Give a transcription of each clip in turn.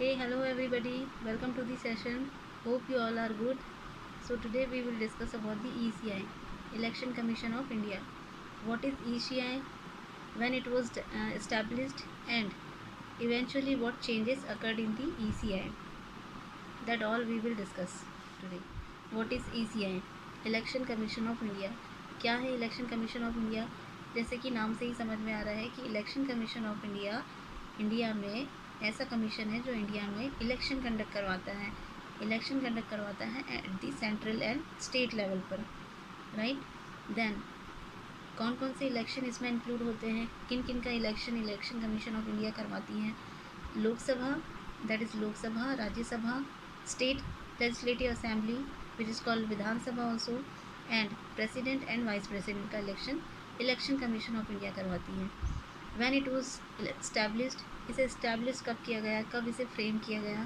Hey, hello everybody. Welcome to the session. Hope you all are good. So today we will discuss about the ECI, Election Commission of India. What is ECI? When it was established, and eventually what changes occurred in the ECI. That all we will discuss today. What is ECI? Election Commission of India. क्या है election commission of India? जैसे कि नाम से ही समझ में आ रहा है कि election commission of India India में ऐसा कमीशन है जो इंडिया में इलेक्शन कंडक्ट करवाता है at the central and state level पर, राइट। देन कौन कौन से इलेक्शन इसमें इंक्लूड होते हैं, किन किन का इलेक्शन कमीशन ऑफ इंडिया करवाती हैं? Lok Sabha, that is Lok Sabha, Rajya Sabha, state legislative assembly which is called Vidhan Sabha also, and president and vice president का इलेक्शन कमीशन ऑफ इंडिया करवाती है। व्हेन इट वाज एस्टैब्लिश्ड, इसे इस्टेब्लिश कब किया गया, कब इसे फ्रेम किया गया?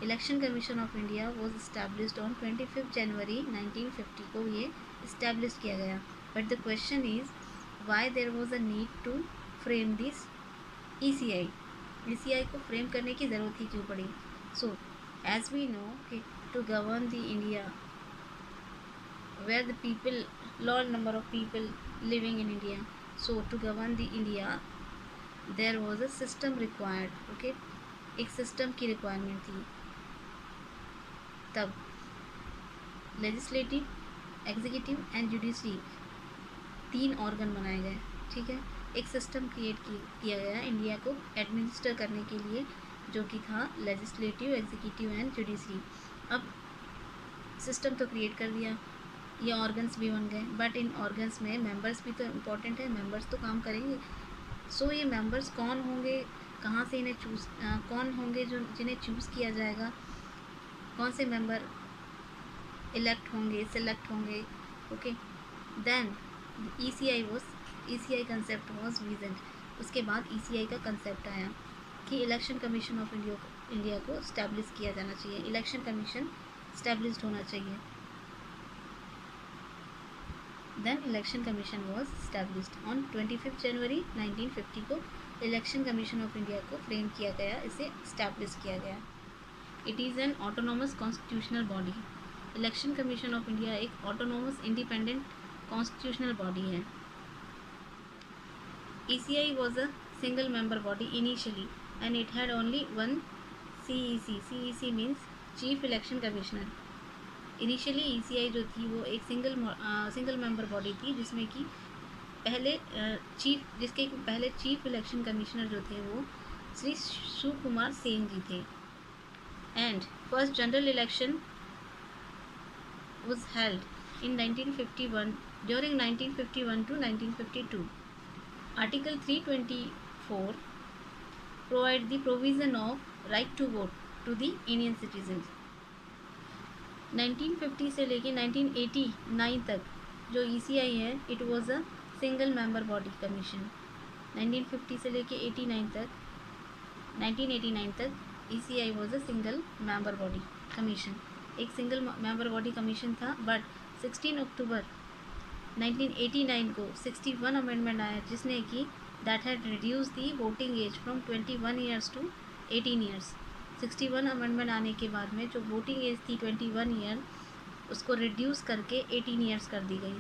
Election commission of India was established on 25 January 1950 को ये इस्टेब्लिश किया गया। But the question is why there was a need to frame this ECI? ECI को फ्रेम करने की ज़रूरत ही क्यों पड़ी? सो एज वी नो कि to govern the India where the people, large number of people living in India, so to govern the India there was a system required, okay। एक system की requirement थी। तब legislative, executive and judiciary 3 organ बनाए गए, ठीक है। एक system create किया गया इंडिया को एडमिनिस्टर करने के लिए, जो कि था लेजिस्लेटिव, एग्जीक्यूटिव एंड जुडिशरी। अब सिस्टम तो क्रिएट कर दिया, ये ऑर्गन्स भी बन गए, बट इन ऑर्गन्स में मेंबर्स भी तो इम्पोर्टेंट है, मेंबर्स तो काम करेंगे। सो ये मेंबर्स कौन होंगे, कहाँ से इन्हें कौन होंगे जो जिन्हें चूज़ किया जाएगा, कौन से मेंबर इलेक्ट होंगे, सिलेक्ट होंगे, okay. Then ECI concept was vision. उसके बाद ECI का कंसेप्ट आया कि इलेक्शन कमीशन ऑफ इंडिया को इस्टेब्लिश किया जाना चाहिए, इलेक्शन कमीशन इस्टेब्लिश्ड होना चाहिए। Then election commission was established on 25 January 1950 को इलेक्शन कमीशन ऑफ इंडिया को फ्रेम किया गया, इसे इस्टेब्लिश किया गया। It is an autonomous constitutional body. Election commission of India एक ऑटोनोमस इंडिपेंडेंट कॉन्स्टिट्यूशनल बॉडी है। ECI was a single member body initially and it had only one CEC. CEC means Chief Election Commissioner. Initially ECI जो थी वो एक single member body थी, जिसमें कि पहले चीफ इलेक्शन कमिश्नर जो थे वो श्री सुकुमार सेन जी थे। And first general election was held in 1951 during 1951 to 1952. Article 324 provide the provision of right to vote to the Indian citizens. 1950 से लेके 1989 तक जो ECI है, it was a single member body commission. 1950 से लेके 1989 तक ECI was a single member body commission, एक single member body commission था। बट 16 अक्टूबर 1989 को 61 अमेंडमेंट आया, जिसने कि that had reduce the voting age from 21 years to 18 years. 61 amendment आने के बाद में जो वोटिंग एज थी 21 ईयर, उसको रिड्यूस करके 18 ईयर्स कर दी गई,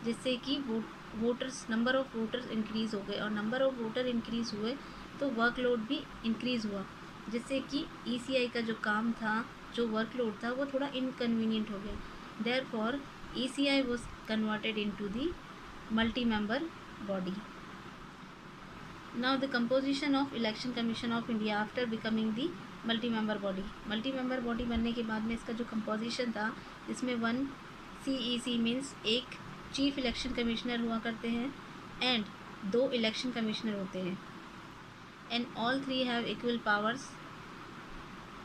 जिससे कि नंबर ऑफ़ वोटर्स इंक्रीज़ हो गए, और नंबर ऑफ़ वोटर इंक्रीज़ हुए तो वर्कलोड भी इंक्रीज़ हुआ, जिससे कि ECI का जो काम था, जो वर्कलोड था, वो थोड़ा इनकन्वीनियंट हो गया। Therefore ECI was converted into the multi-member body. Now the composition of Election Commission of India after becoming the multi-member body. Multi-member body बनने के बाद में इसका जो composition था, इसमें 1 CEC means एक चीफ इलेक्शन कमिश्नर हुआ करते हैं एंड 2 इलेक्शन कमिश्नर होते हैं, and all 3 have equal powers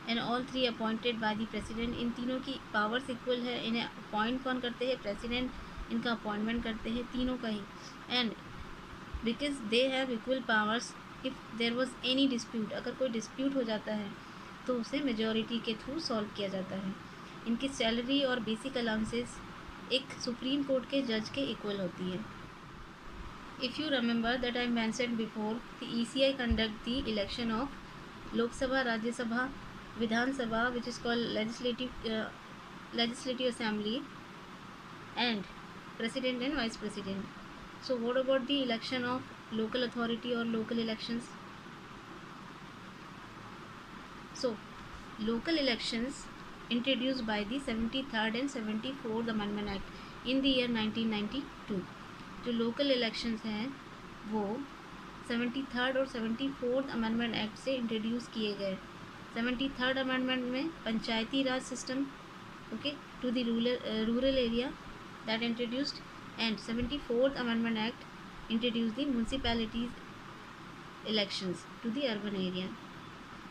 and all 3 appointed by the president. इन तीनों की पावर्स इक्वल है। इन्हें अपॉइंट कौन करते हैं? प्रेसिडेंट इनका अपॉइंटमेंट करते हैं, तीनों का ही। And because they have equal powers, if there was any dispute, अगर कोई डिस्प्यूट हो जाता है तो उसे मेजॉरिटी के थ्रू सॉल्व किया जाता है। इनकी सैलरी और बेसिक अलाउंसेस एक सुप्रीम कोर्ट के जज के इक्वल होती है। If you remember that I mentioned before, the ECI conduct the election of Lok Sabha, Rajya Sabha, Vidhan Sabha, which is called legislative assembly, and president and vice president. So what about the election of local authority or local elections? So local elections introduced by the 73rd and 74th Amendment Act in the year 1992. जो local elections हैं वो 73rd और 74th amendment act से introduce किए गए. 73rd amendment में Panchayati Raj system, okay, to the rural area that introduced, and 74th amendment act introduced the municipalities elections to the urban area.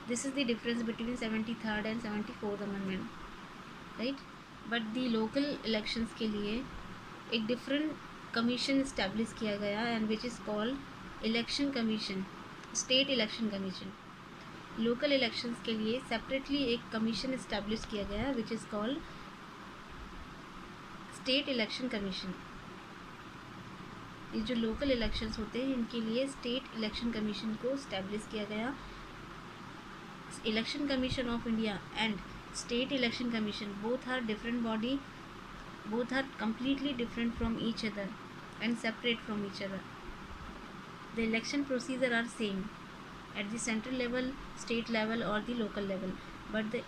This is the difference between 73rd and 74th amendment, right? But the local elections के लिए एक different commission establish किया गया, and which is called election commission, state election commission. local elections के लिए separately एक commission establish किया गया which is called state election commission. ये जो लोकल इलेक्शंस होते हैं इनके लिए स्टेट इलेक्शन कमीशन को इस्टेब्लिश किया गया. Election commission of India and state election commission both are different body, both are completely different from each other and separate from each other. The election procedure are same at the central level, state level or the local level, but the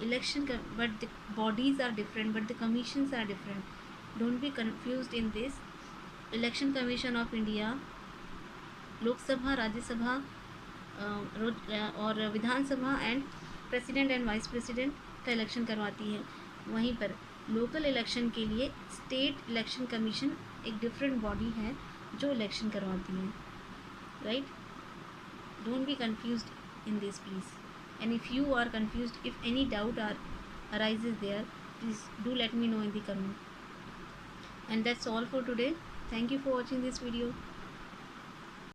bodies are different, but the commissions are different. Don't be confused in this. Election Commission of India Lok Sabha, Rajya Sabha और Vidhan Sabha and president and vice president का election करवाती है. वहीं पर local election के लिए state election commission एक different body है जो इलेक्शन करवाती है. Right? Don't be confused in this please. And if you are confused, if any doubt arises there, please do let me know in the comment. And that's all for today. Thank you for watching this video.